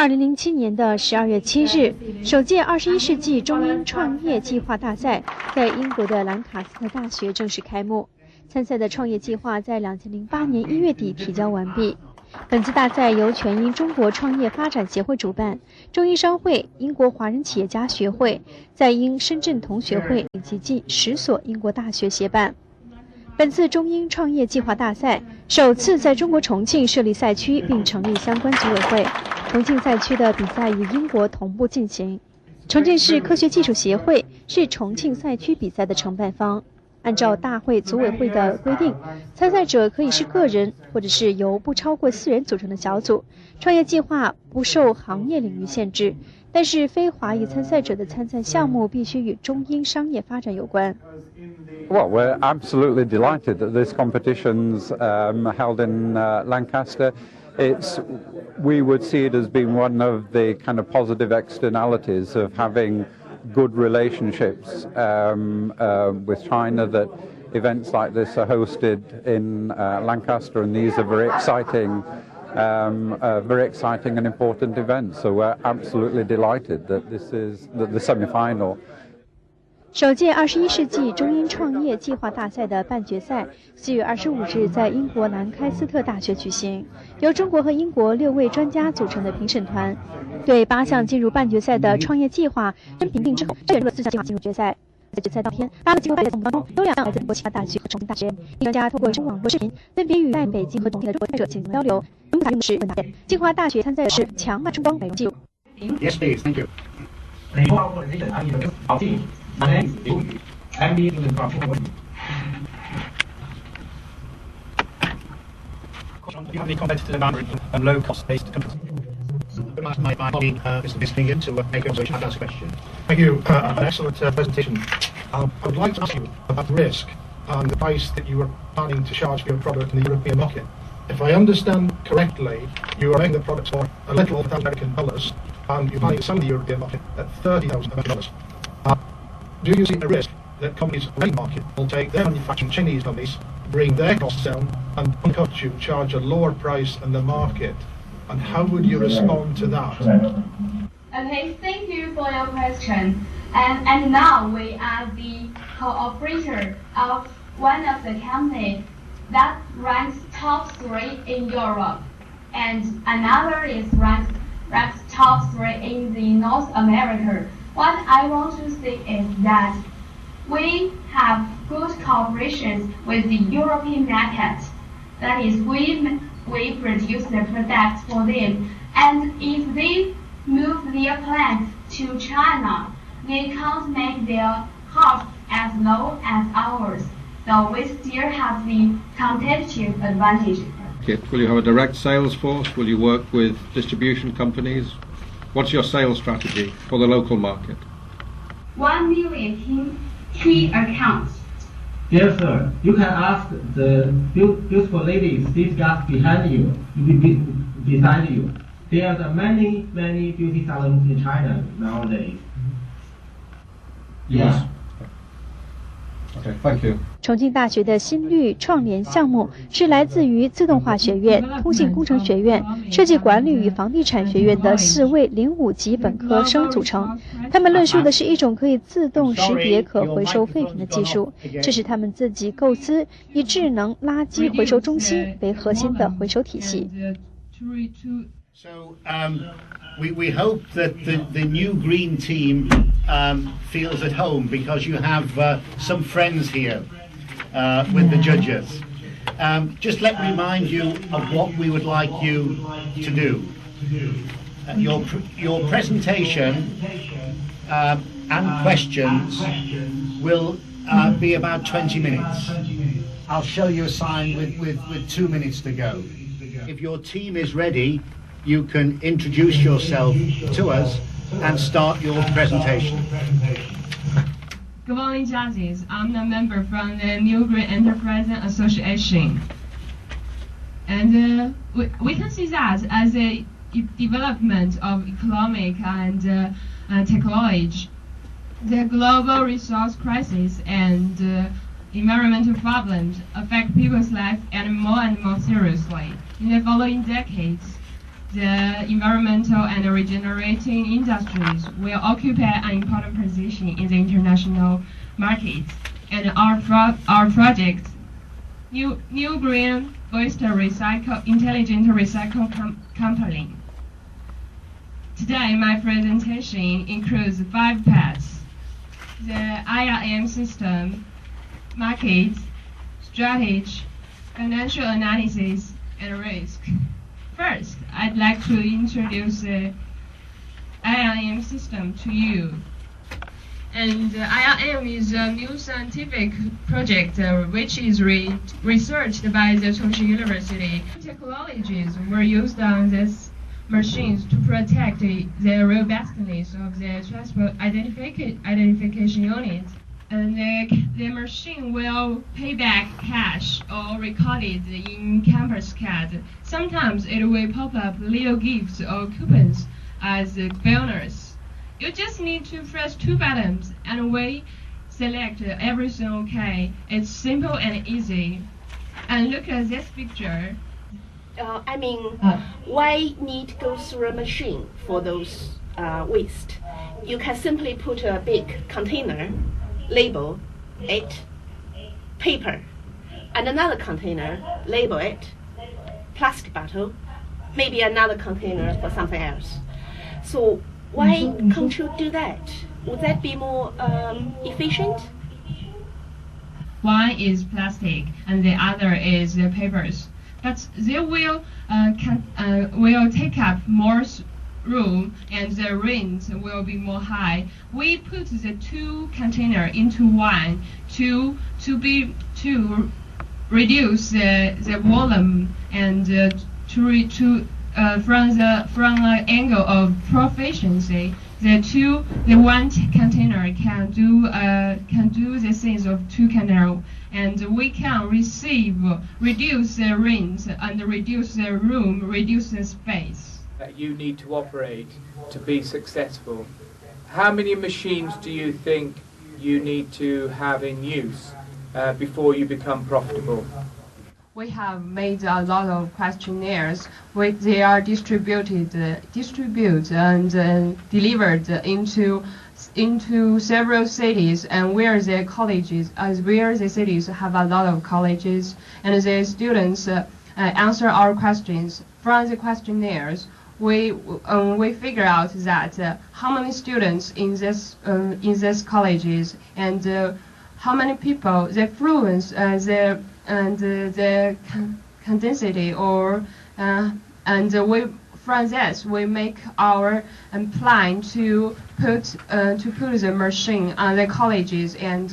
2007年的12月7日，首届21世纪中英创业计划大赛在英国的兰卡斯特大学正式开幕。参赛的创业计划在2008年1月底提交完毕。本次大赛由全英中国创业发展协会主办，中英商会、英国华人企业家学会、在英深圳同学会以及近10所英国大学协办。本次中英创业计划大赛首次在中国重庆设立赛区，并成立相关组委会。重庆赛区的比赛与英国同步进行。重庆市科学技术协会是重庆赛区比赛的承办方。按照大会组委会的规定，参赛者可以是个人，或者是由不超过4人组成的小组。创业计划不受行业领域限制，但是非华裔参赛者的参赛项目必须与中英商业发展有关。Well, we're absolutely delighted that this competition's held in Lancaster. We would see it as being one of the kind of positive externalities of having good relationships with China, that events like this are hosted in Lancaster, and these are very exciting and important events. So we're absolutely delighted that the semi-final. 首届21世纪中英创业计划大赛的半决赛4月25日在英国兰开斯特大学举行，由中国和英国6位专家组成的评审团对8项进入半决赛的创业计划分评定之后，选出了4项计划进入决赛。在决赛当天，8个进入半决赛项目当中，有2项来自美国其他大学和重庆大学。专家通过网络视频，分别与在北京和重庆的中国参赛者进行交流。用的是问答题。计划大学参赛的是强脉冲光美容技术。Yes, please. Thank you. My name is Liu Yu. I'm leading the company. Do you have any competitive advantage and low-cost-based companies? My colleague, Mr. Bispingen, to make a question. Ask a question. Thank you. An excellent presentation. I would like to ask you about risk and the price that you are planning to charge for your product in the European market. If I understand correctly, you are making the product for a little over $1,000, and you're planning to sell the European market at $30,000. Do you see a risk that companies in the market will take their manufacturing Chinese companies, bring their costs down, and undercut you, charge a lower price in the market? And how would you respond to that? Okay, thank you for your question. And now we are the co-operator of one of the companies that ranks top 3 in Europe, and another is ranks top 3 in the North America. What I want to say is that we have good cooperation with the European market. That is, we produce the products for them, and if they move their plants to China, they can't make their costs as low as ours. So we still have the competitive advantage. Will you have a direct sales force? Will you work with distribution companies? What's your sales strategy for the local market? 1 million key accounts. Dear sir, you can ask the beautiful ladies seated just behind you, beside you. There are many beauty salons in China nowadays. Yes. Okay, thank you. 重庆大学的新绿创联项目是来自于自动化学院、通信工程学院、设计管理与房地产学院的4位05级本科生组成。他们论述的是一种可以自动识别可回收废品的技术，这是他们自己构思以智能垃圾回收中心为核心的回收体系。So we hope that the new green team feels at home, because you have some friends here with the judges. Just let me remind you of what we would like you to do. Your presentation and questions will be about 20 minutes. I'll show you a sign with 2 minutes to go. If your team is ready, you can introduce yourself to us and start your presentation. Good morning, judges. I'm a member from the New Green Enterprise Association. And we can see that as a development of economic and technology, the global resource crisis and environmental problems affect people's life and more seriously in the following decades. the environmental and regenerating industries will occupy an important position in the international market. And our project, New Green Waste Intelligent Recycle Company. Today, my presentation includes 5 parts: the IRM system, market, strategy, financial analysis, and risk. First, I'd like to introduce the IRM system to you. And IRM is a new scientific project which is researched by the Chongqing University. Technologies were used on these machines to protect the robustness of the transport identification unit. And the machine will pay back cash or record it in campus card. Sometimes it will pop up little gifts or coupons as bonus. You just need to press 2 buttons and we select everything okay. It's simple and easy. And look at this picture. Why need to go through a machine for those waste? You can simply put a big container, label it, paper, and another container, label it, plastic bottle, maybe another container for something else. So why can't you do that? Would that be more efficient? One is plastic and the other is the papers. But they will take up more room and the rent will be more high. We put the 2 container into one to reduce the volume and from the angle of proficiency, the one container can do the things of 2 containers, and we can reduce the rent and reduce the room, reduce the space. That you need to operate to be successful. How many machines do you think you need to have in use before you become profitable? We have made a lot of questionnaires. They are distributed and delivered into several cities, and where the cities have a lot of colleges, and the students answer our questions. From the questionnaires, we figure out that how many students in this colleges and how many people, the fluence, the condensity, from this we make our plan to put the machine on the colleges and